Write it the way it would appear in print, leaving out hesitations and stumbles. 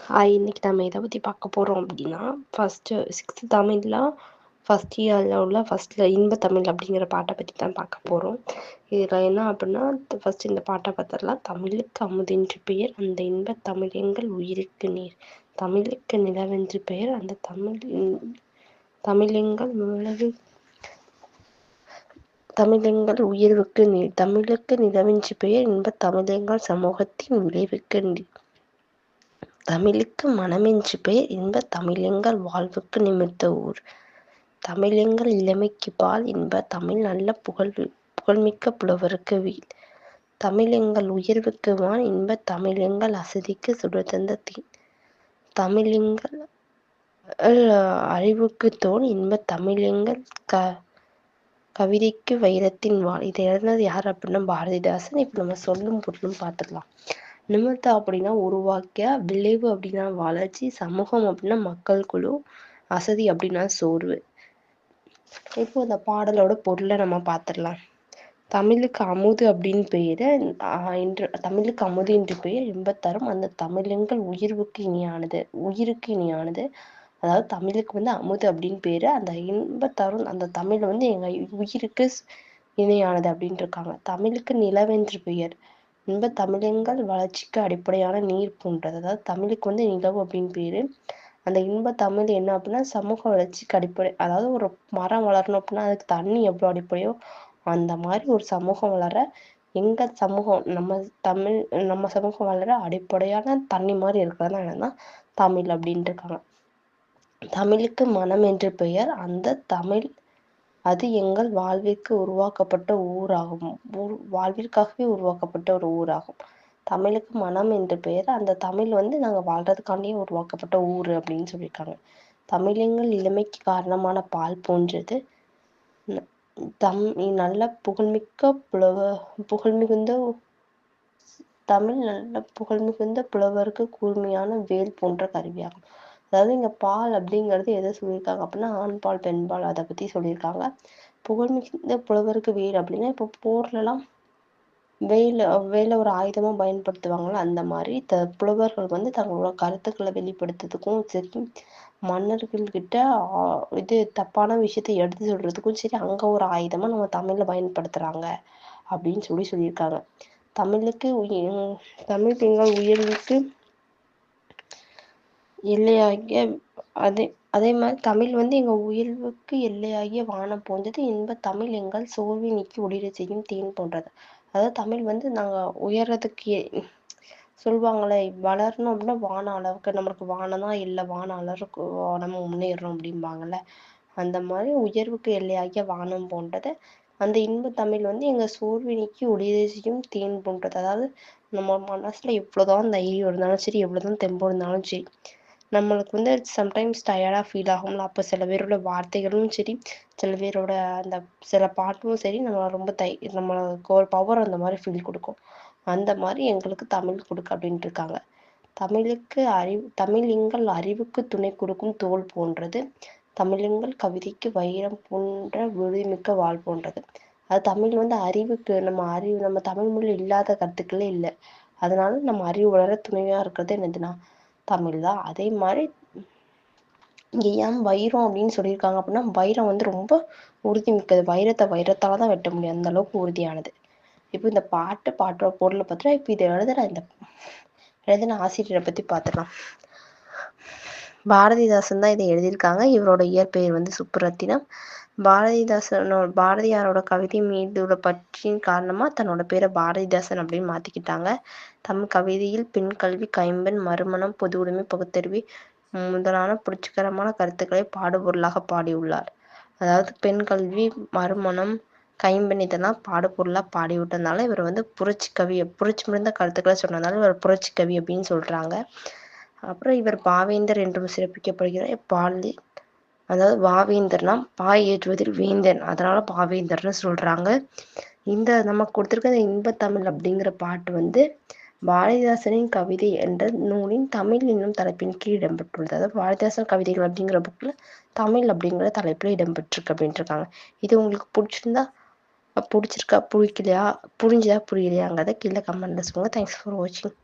இன்னைக்கு நம்ம எதை பற்றி பார்க்க போகிறோம் அப்படின்னா, சிக்ஸ்த்து தமிழில் ஃபஸ்ட் இயரில் உள்ள இன்ப தமிழ் அப்படிங்கிற பாட்டை பற்றி தான் பார்க்க போகிறோம். இதில் என்ன அப்படின்னா, ஃபஸ்ட்டு இந்த பாட்டை பார்த்துடலாம். தமிழுக்கு அமுதென்று பெயர், அந்த இன்ப தமிழ் எங்கள் உயிருக்கு நீர். தமிழுக்கு நிலவென்று பெயர், அந்த தமிழெங்கள் தமிழெங்கள் உயர்வுக்கு நீர். தமிழுக்கு நிலவென்று பெயர், இன்ப தமிழெங்கள் சமூகத்தின் விளைவுக்கு நீர். தமிழுக்கு மனமென்று பெயர், இன்ப தமிழெங்கள் வாழ்வுக்கு நிமிர்ந்த ஊர். தமிழெங்கள் இளமைக்கு பால், இன்ப தமிழ் நல்ல புகழ்மிக்க புலவருக்கு வீல். தமிழெங்கள் உயர்வுக்கு வான், இன்ப தமிழெங்கள் அசதிக்கு சுடர் தந்த தீன். தமிழெங்கள் அறிவுக்கு தோன், இன்ப தமிழெங்கள் கவிதைக்கு வைரத்தின் வாள். இதை எழுதினது யார் அப்படின்னா பாரதிதாசன். இப்போ நம்ம சொல்லும் பொருளும் பார்த்துக்கலாம். நிமிர்த்தா அப்படின்னா உருவாக்கிய, விளைவு அப்படின்னா வளர்ச்சி, சமூகம் அப்படின்னா மக்கள் குழு, அசதி அப்படின்னா சோர்வு. இப்போ இந்த பாடலோட பொருளை நம்ம பார்த்துடலாம். தமிழுக்கு அமுது அப்படின்னு பெயர், தமிழுக்கு அமுது என்று பெயர் இன்பத்தரும், அந்த தமிழெங்கள் உயிருக்கு இனியானது. அதாவது தமிழுக்கு அமுது அப்படின்னு பேரு, அந்த இன்பத்தரும் அந்த தமிழ் எங்க உயிருக்கு இணையானது அப்படின்னு இருக்காங்க. தமிழுக்கு நிலவென்று பெயர், இன்ப தமிழெங்கள் வளர்ச்சிக்கு அடிப்படையான நீர் போன்றது. அதாவது தமிழுக்கு நிலவு அப்படின்னு பேரு. அந்த இன்ப தமிழ் என்ன அப்படின்னா சமூக வளர்ச்சிக்கு அடிப்படை. அதாவது ஒரு மரம் வளரணும் அப்படின்னா அதுக்கு தண்ணி எவ்வளோ அடிப்படையோ அந்த மாதிரி ஒரு சமூகம் வளர எங்க சமூகம் நம்ம சமூகம் வளர அடிப்படையான தண்ணி மாதிரி இருக்கிறதா என்னன்னா தமிழ் அப்படின்னு இருக்காங்க. தமிழுக்கு மனம் என்று பெயர், அந்த தமிழ் அது எங்கள் வாழ்விற்கு உருவாக்கப்பட்ட ஊராகும். வாழ்விற்காகவே உருவாக்கப்பட்ட ஒரு ஊராகும். தமிழுக்கு மனம் என்று பெயர், அந்த தமிழ் நாங்கள் வாழ்றதுக்காண்டியே உருவாக்கப்பட்ட ஊர் அப்படின்னு சொல்லியிருக்காங்க. தமிழெங்கள் இளமைக்கு காரணமான பால் போன்றது. நல்ல தமிழ் நல்ல புகழ்மிகுந்த புலவருக்கு கூர்மையான வேல் போன்ற கருவியாகும். அதாவது இங்க பால் அப்படிங்கிறது எதை சொல்லியிருக்காங்க அப்படின்னா ஆண்பால் பெண்பால் அதை பத்தி சொல்லியிருக்காங்க. புகழ்மிகுந்த புலவருக்கு வேல் அப்படின்னா இப்போ போர்லாம் வேலை ஒரு ஆயுதமா பயன்படுத்துவாங்கல்ல, அந்த மாதிரி புலவர்கள் தங்களோட கருத்துக்களை வெளிப்படுத்துறதுக்கும் சரி, மன்னர்கள்கிட்ட இது தப்பான விஷயத்தை எடுத்து சொல்றதுக்கும் சரி, அங்க ஒரு ஆயுதமா நம்ம தமிழ்ல பயன்படுத்துறாங்க அப்படின்னு சொல்லியிருக்காங்க. தமிழ் எங்கள் உயர்வுக்கு எல்லையாகிய அதே மாதிரி தமிழ் எங்க உயர்வுக்கு எல்லையாகிய வானம் போன்றது, இன்ப தமிழ் எங்கள் சோர்வை நீக்கி ஒளிர செய்யும் தேன் போன்றது. அதாவது தமிழ் நாங்க உயர்றதுக்கு சொல்லுவாங்களே, வளரணும் அப்படின்னா வான அளவுக்கு, நம்மளுக்கு வானம் தான் இல்லை, வான அளவுக்கு நம்ம முன்னேறணும் அப்படிம்பாங்கல்ல, அந்த மாதிரி உயர்வுக்கு எல்லையாகிய வானம் போன்றது. அந்த இன்ப தமிழ் எங்க சோர்வை நீக்கி ஒளிர செய்யும் தேன் போன்றது. அதாவது நம்ம மனசுல எவ்வளவுதான் தைரியம் இருந்தாலும் சரி, எவ்வளவுதான் தெம்பு இருந்தாலும் சரி, நம்மளுக்கு சம்டைம்ஸ் டயர்டா ஃபீல் ஆகும்ல, அப்போ சில பேரோட வார்த்தைகளும் சரி, சில பேரோட அந்த சில பாட்டும் சரி, நம்ம ரொம்ப நம்மளுக்கு ஒரு பவர் அந்த மாதிரி ஃபீல் கொடுக்கும். அந்த மாதிரி எங்களுக்கு தமிழ் கொடுக்கு அப்படின்ட்டு இருக்காங்க. தமிழெங்கள் அறிவுக்கு துணை கொடுக்கும் தோல் போன்றது, தமிழெங்கள் கவிதைக்கு வைரம் போன்ற விழுமிக்க வாழ் போன்றது. அது தமிழ் அறிவுக்கு நம்ம தமிழ் மொழியில் இல்லாத கருத்துக்களே இல்லை, அதனால நம்ம அறிவு வளர துணையா இருக்கிறது என்னதுன்னா தமிழ் தான். அதே மாதிரி இங்க ஏன் வைரம் அப்படின்னு சொல்லியிருக்காங்க அப்படின்னா, வைரம் ரொம்ப உறுதி மிக்கது. வைரத்தால தான் வெட்ட முடியும், அந்த அளவுக்கு உறுதியானது. இப்போ இந்த பாட்டோட பொருளை பார்த்தா, இப்போ இதை எழுதின ஆசிரியரை பத்தி பார்த்துக்கலாம். பாரதிதாசன் தான் இதை எழுதியிருக்காங்க. இவரோட இயற்பெயர் சுப்புரத்தினம். பாரதியாரோட கவிதை மீது உள்ள பற்றின் காரணமா தன்னோட பேரை பாரதிதாசன் அப்படின்னு மாத்திக்கிட்டாங்க. தமிழ் கவிதையில் பெண் கல்வி, கைம்பெண், மறுமணம், பொது உடைமை, பகுத்தறிவு முதலான புரட்சிகரமான கருத்துக்களை பாடுபொருளாக பாடியுள்ளார். அதாவது பெண் கல்வி, மறுமணம், கைம்பெண் இதெல்லாம் பாடுபொருளா பாடி விட்டதுனால இவர் புரட்சி முடிந்த கருத்துக்களை சொன்னதுனால இவர் புரட்சி கவி அப்படின்னு சொல்றாங்க. அப்புறம் இவர் பாவேந்தர் என்றும் சிறப்பிக்கப்படுகிறார். அதாவது பாவேந்தர்னா பாய் ஏற்றுவதில் வேந்தன், அதனால பாவேந்தர்னு சொல்றாங்க. இந்த நமக்கு கொடுத்திருக்க இந்த இன்பத்தமிழ் அப்படிங்கிற பாட்டு பாரதிதாசனின் கவிதை என்ற நூலின் தமிழ் என்னும் தலைப்பின் கீழ் இடம்பெற்றுள்ளது. அதாவது பாரதிதாசன் கவிதைகள் அப்படிங்கிற புக்ல தமிழ் அப்படிங்கிற தலைப்புல இடம்பெற்றிருக்கு அப்படின்ட்டு இருக்காங்க. இது உங்களுக்கு பிடிச்சிருக்கா, பிடிக்கலையா, புரிஞ்சுதா புரியலையாங்கிறத கீழே கமெண்ட்ல சொல்லுங்க. தேங்க்ஸ் ஃபார் வாட்சிங்.